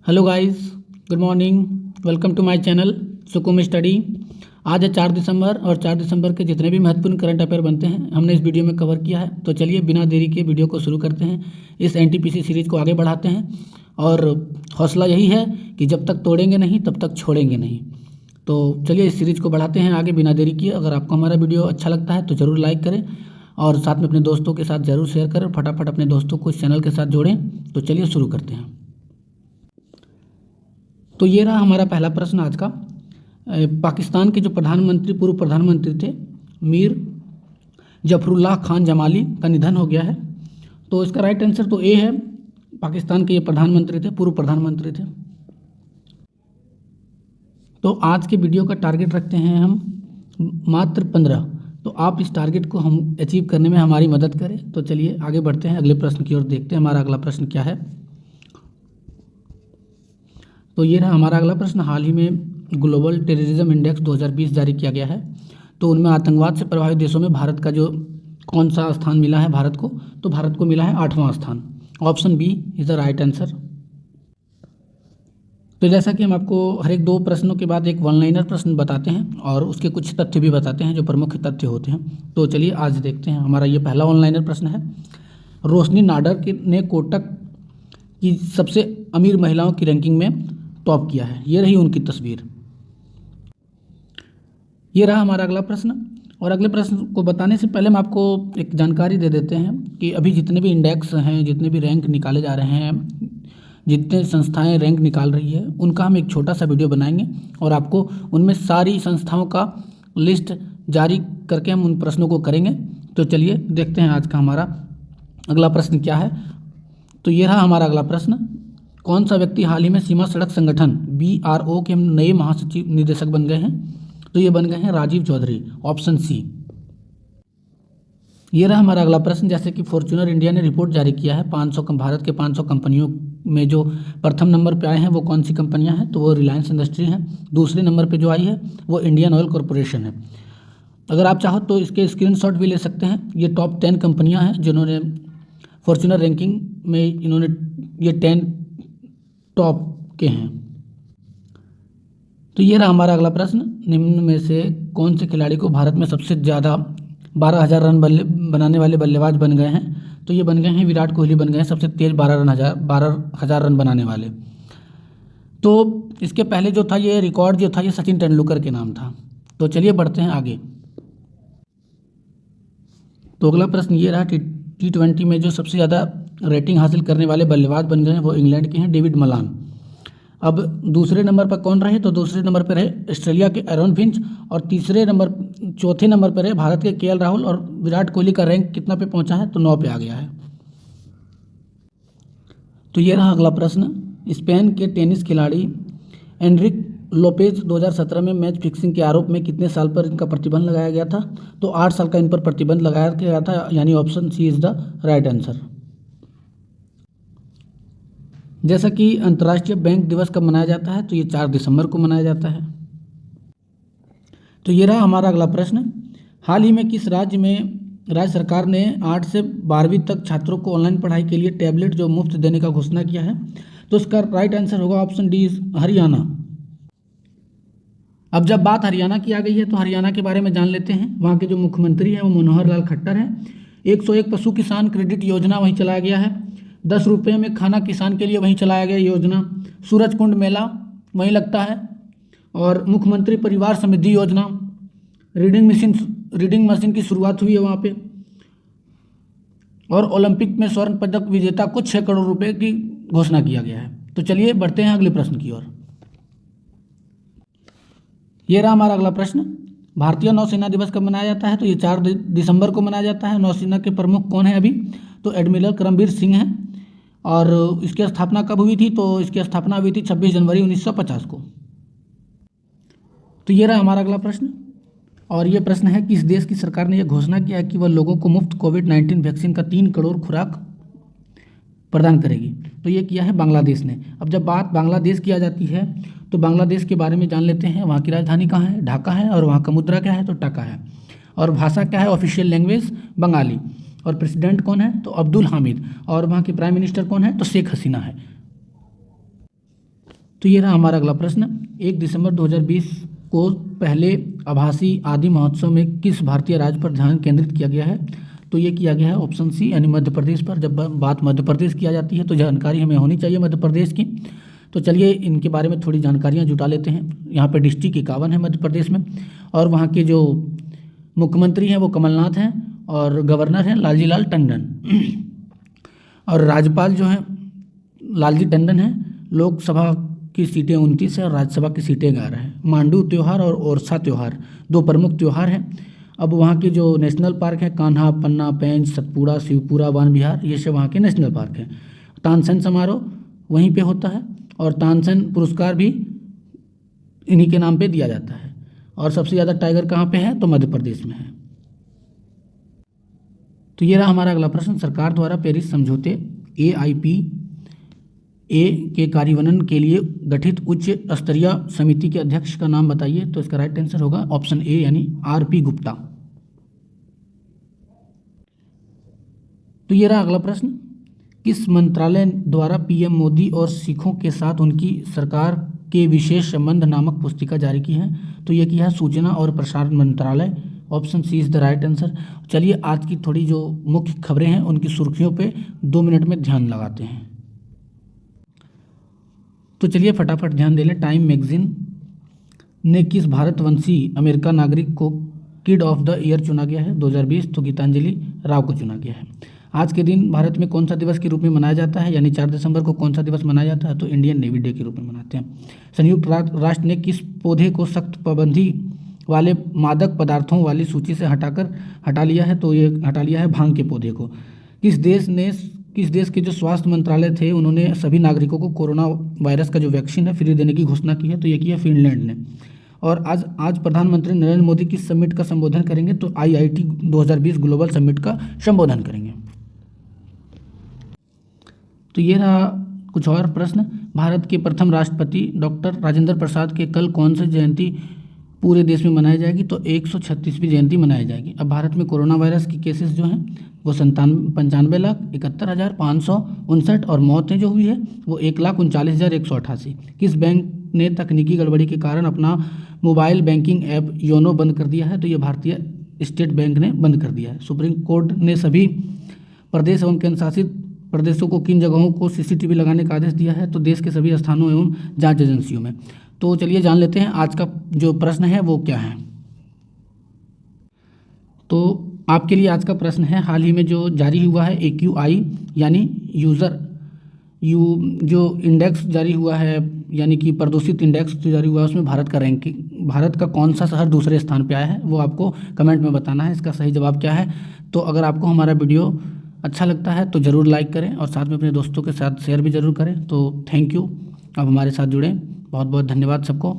Hello guys, good morning. Welcome to my channel सुकुम study. आज है 4 दिसंबर और 4 दिसंबर के जितने भी महत्वपूर्ण करंट अफेयर बनते हैं हमने इस वीडियो में कवर किया है। तो चलिए बिना देरी के वीडियो को शुरू करते हैं, इस एनटीपीसी सीरीज़ को आगे बढ़ाते हैं। और हौसला यही है कि जब तक तोड़ेंगे नहीं तब तक छोड़ेंगे नहीं। तो चलिए इस सीरीज़ को बढ़ाते हैं आगे बिना देरी किए। अगर आपको हमारा वीडियो अच्छा लगता है तो ज़रूर लाइक करें और साथ में अपने दोस्तों के साथ ज़रूर शेयर करें। फटाफट अपने दोस्तों को इस चैनल के साथ जोड़ें। तो चलिए शुरू करते हैं। तो ये रहा हमारा पहला प्रश्न आज का। पाकिस्तान के जो पूर्व प्रधानमंत्री थे मीर जफरुल्लाह खान जमाली का निधन हो गया है। तो इसका राइट आंसर तो ए है। पाकिस्तान के ये प्रधानमंत्री थे, पूर्व प्रधानमंत्री थे। तो आज के वीडियो का टारगेट रखते हैं हम मात्र 15। तो आप इस टारगेट को हम अचीव करने में हमारी मदद करें। तो चलिए आगे बढ़ते हैं, अगले प्रश्न की ओर देखते हैं। हमारा अगला प्रश्न क्या है? तो ये रहा हमारा अगला प्रश्न। हाल ही में ग्लोबल टेररिज्म इंडेक्स 2020 जारी किया गया है। तो उनमें आतंकवाद से प्रभावित देशों में भारत का जो कौन सा स्थान मिला है भारत को? तो भारत को मिला है 8वां स्थान। Option B is the right answer. तो जैसा कि हम आपको हर एक 2 प्रश्नों के बाद एक वन लाइनर प्रश्न बताते हैं और उसके कुछ तथ्य भी बताते हैं जो प्रमुख तथ्य होते हैं। तो चलिए आज देखते हैं। हमारा ये पहला वन लाइनर प्रश्न है। रोशनी नाडर ने कोटक की सबसे अमीर महिलाओं की रैंकिंग में टॉप किया है। ये रही उनकी तस्वीर। ये रहा हमारा अगला प्रश्न। और अगले प्रश्न को बताने से पहले हम आपको एक जानकारी दे देते हैं कि अभी जितने भी इंडेक्स हैं, जितने भी रैंक निकाले जा रहे हैं, जितने संस्थाएं रैंक निकाल रही है, उनका हम एक छोटा सा वीडियो बनाएंगे और आपको उनमें सारी संस्थाओं का लिस्ट जारी करके हम उन प्रश्नों को करेंगे। तो चलिए देखते हैं आज का हमारा अगला प्रश्न क्या है। तो ये रहा हमारा अगला प्रश्न। कौन सा व्यक्ति हाल ही में सीमा सड़क संगठन BRO के नए महासचिव निदेशक बन गए हैं? तो ये बन गए हैं राजीव चौधरी। Option C. ये रहा हमारा अगला प्रश्न। जैसे कि फॉर्च्यूनर इंडिया ने रिपोर्ट जारी किया है, भारत के 500 कंपनियों में जो प्रथम नंबर पे आए हैं वो कौन सी कंपनियां हैं? तो वो रिलायंस इंडस्ट्री हैं। दूसरे नंबर पे जो आई है वो इंडियन ऑयल कॉरपोरेशन है। अगर आप चाहो तो इसके स्क्रीनशॉट भी ले सकते हैं। ये टॉप 10 कंपनियां हैं जिन्होंने फॉर्च्यूनर रैंकिंग में इन्होंने ये 10 टॉप के हैं। तो ये रहा हमारा अगला प्रश्न। निम्न में से कौन से खिलाड़ी को भारत में सबसे ज़्यादा 12,000 रन बनाने वाले बल्लेबाज बन गए हैं? तो ये बन गए हैं विराट कोहली बन गए हैं सबसे तेज 12,000 रन बनाने वाले। तो इसके पहले जो था ये रिकॉर्ड जो था ये सचिन तेंदुलकर के नाम था। तो चलिए बढ़ते हैं आगे। तो अगला प्रश्न ये रहा। T20 में जो सबसे ज़्यादा रेटिंग हासिल करने वाले बल्लेबाज बन गए हैं वो इंग्लैंड के हैं डेविड मलान। अब दूसरे नंबर पर कौन रहे? तो दूसरे नंबर पर रहे ऑस्ट्रेलिया के एरन फिंच और चौथे नंबर पर रहे भारत के KL राहुल। और विराट कोहली का रैंक कितना पे पहुंचा है? तो 9 पे आ गया है। तो ये रहा अगला प्रश्न। स्पेन के टेनिस खिलाड़ी एनरिक लोपेज 2017 में मैच फिक्सिंग के आरोप में कितने साल पर इनका प्रतिबंध लगाया गया था? तो 8 साल का इन पर प्रतिबंध लगाया गया था, यानी option C is the right answer. जैसा कि अंतर्राष्ट्रीय बैंक दिवस कब मनाया जाता है? तो ये 4 दिसंबर को मनाया जाता है। तो ये रहा हमारा अगला प्रश्न। हाल ही में किस राज्य सरकार ने 8 से 12वीं तक छात्रों को ऑनलाइन पढ़ाई के लिए टैबलेट जो मुफ्त देने का घोषणा किया है? तो इसका राइट आंसर होगा ऑप्शन डी हरियाणा। अब जब बात हरियाणा की आ गई है तो हरियाणा के बारे में जान लेते हैं। वहाँ के जो मुख्यमंत्री हैं वो मनोहर लाल खट्टर हैं। 101 पशु किसान क्रेडिट योजना वहीं चलाया गया है। 10 रुपये में खाना किसान के लिए वहीं चलाया गया योजना। सूरजकुंड मेला वहीं लगता है। और मुख्यमंत्री परिवार समृद्धि योजना, रीडिंग मशीन की शुरुआत हुई है वहाँ पे। और ओलंपिक में स्वर्ण पदक विजेता को 6 करोड़ रुपए की घोषणा किया गया है। तो चलिए बढ़ते हैं अगले प्रश्न की ओर। ये रहा हमारा अगला प्रश्न। भारतीय नौसेना दिवस कब मनाया जाता है? तो ये 4 दिसंबर को मनाया जाता है। नौसेना के प्रमुख कौन है अभी? तो एडमिरल करमबीर सिंह हैं। और इसकी स्थापना कब हुई थी? तो इसकी स्थापना हुई थी 26 जनवरी 1950 को। तो ये रहा हमारा अगला प्रश्न। और ये प्रश्न है कि इस देश की सरकार ने यह घोषणा किया है कि वह लोगों को मुफ्त कोविड-19 वैक्सीन का 3 करोड़ खुराक प्रदान करेगी। तो ये किया है बांग्लादेश ने। अब जब बात बांग्लादेश की आ जाती है तो बांग्लादेश के बारे में जान लेते हैं। वहाँ की राजधानी कहाँ है? ढाका है। और वहाँ का मुद्रा क्या है? तो टका है। और भाषा क्या है? Official language Bengali. और प्रेसिडेंट कौन है? तो अब्दुल हामिद। और वहाँ के प्राइम मिनिस्टर कौन है? तो शेख हसीना है। तो ये रहा हमारा अगला प्रश्न। 1 दिसंबर 2020 को पहले आभासी आदि महोत्सव में किस भारतीय राज्य पर ध्यान केंद्रित किया गया है? तो ये किया गया है ऑप्शन सी यानी मध्य प्रदेश पर। जब बात मध्य प्रदेश की आ जाती है तो जानकारी हमें होनी चाहिए मध्य प्रदेश की। तो चलिए इनके बारे में थोड़ी जानकारियाँ जुटा लेते हैं। यहाँ पे डिस्ट्रिक्ट 51 है मध्य प्रदेश में, और वहाँ के जो मुख्यमंत्री हैं वो कमलनाथ हैं, और गवर्नर हैं लालजी लाल टंडन, और राज्यपाल जो हैं लालजी टंडन हैं। लोकसभा की सीटें 29 है और राज्यसभा की सीटें 11 हैं। मांडू त्यौहार और ओरछा त्यौहार 2 प्रमुख त्यौहार हैं। अब वहाँ के जो नेशनल पार्क हैं कान्हा, पन्ना, पेंच, सतपुड़ा, शिवपुरा, वन विहार, ये सब वहाँ के नेशनल पार्क हैं। तानसेन समारोह वहीं पे होता है, और तानसेन पुरस्कार भी इन्हीं के नाम पे दिया जाता है। और सबसे ज़्यादा टाइगर कहाँ पे है? तो मध्य प्रदेश में है। तो ये रहा हमारा अगला प्रश्न। सरकार द्वारा पेरिस समझौते AIPA के कार्यान्वयन के लिए गठित उच्च स्तरीय समिति के अध्यक्ष का नाम बताइए। तो इसका राइट आंसर होगा ऑप्शन ए यानी RP गुप्ता। तो ये रहा अगला प्रश्न। किस मंत्रालय द्वारा PM मोदी और सिखों के साथ उनकी सरकार के विशेष संबंध नामक पुस्तिका जारी की है? तो ये किया है सूचना और प्रसारण मंत्रालय। Option C is the right answer. चलिए आज की थोड़ी जो मुख्य खबरें हैं उनकी सुर्खियों पे 2 मिनट में ध्यान लगाते हैं। तो चलिए फटाफट ध्यान दे लें। टाइम मैगजीन ने किस भारतवंशी अमेरिका नागरिक को किड ऑफ द ईयर चुना गया है 2020? तो गीतांजलि राव को चुना गया है। आज के दिन भारत में कौन सा दिवस के रूप में मनाया जाता है, यानी 4 दिसंबर को कौन सा दिवस मनाया जाता है? तो इंडियन नेवी डे के रूप में मनाते हैं। संयुक्त राष्ट्र ने किस पौधे को सख्त पाबंदी वाले मादक पदार्थों वाली सूची से हटा लिया है? तो ये हटा लिया है भांग के पौधे को। किस देश के जो स्वास्थ्य मंत्रालय थे उन्होंने सभी नागरिकों को कोरोना वायरस का जो वैक्सीन है फ्री देने की घोषणा की है? तो ये की है फिनलैंड ने। और आज प्रधानमंत्री नरेंद्र मोदी किस समिट का संबोधन करेंगे? तो IIT 2020 ग्लोबल समिट का संबोधन करेंगे। तो ये रहा कुछ और प्रश्न। भारत के प्रथम राष्ट्रपति डॉक्टर राजेंद्र प्रसाद के कल कौन सी जयंती पूरे देश में मनाई जाएगी? तो 136वीं जयंती मनाई जाएगी। अब भारत में कोरोना वायरस की केसेस जो हैं वो 95,71,559, और मौतें जो हुई है वो 1,39,188। किस बैंक ने तकनीकी गड़बड़ी के कारण अपना मोबाइल बैंकिंग ऐप योनो बंद कर दिया है? तो ये भारतीय स्टेट बैंक ने बंद कर दिया है। सुप्रीम कोर्ट ने सभी प्रदेश एवं केंद्र शासित प्रदेशों को किन जगहों को CCTV लगाने का आदेश दिया है? तो देश के सभी स्थानों एवं जांच एजेंसियों में। तो चलिए जान लेते हैं आज का जो प्रश्न है वो क्या है। तो आपके लिए आज का प्रश्न है, हाल ही में जो जारी हुआ है AQI यानी जो इंडेक्स जारी हुआ है, यानी कि प्रदूषित इंडेक्स जो जारी हुआ है उसमें भारत का रैंकिंग, भारत का कौन सा शहर दूसरे स्थान पे आया है वो आपको कमेंट में बताना है। इसका सही जवाब क्या है? तो अगर आपको हमारा वीडियो अच्छा लगता है तो ज़रूर लाइक करें और साथ में अपने दोस्तों के साथ शेयर भी ज़रूर करें। तो थैंक यू, अब हमारे साथ जुड़ें। बहुत बहुत धन्यवाद सबको।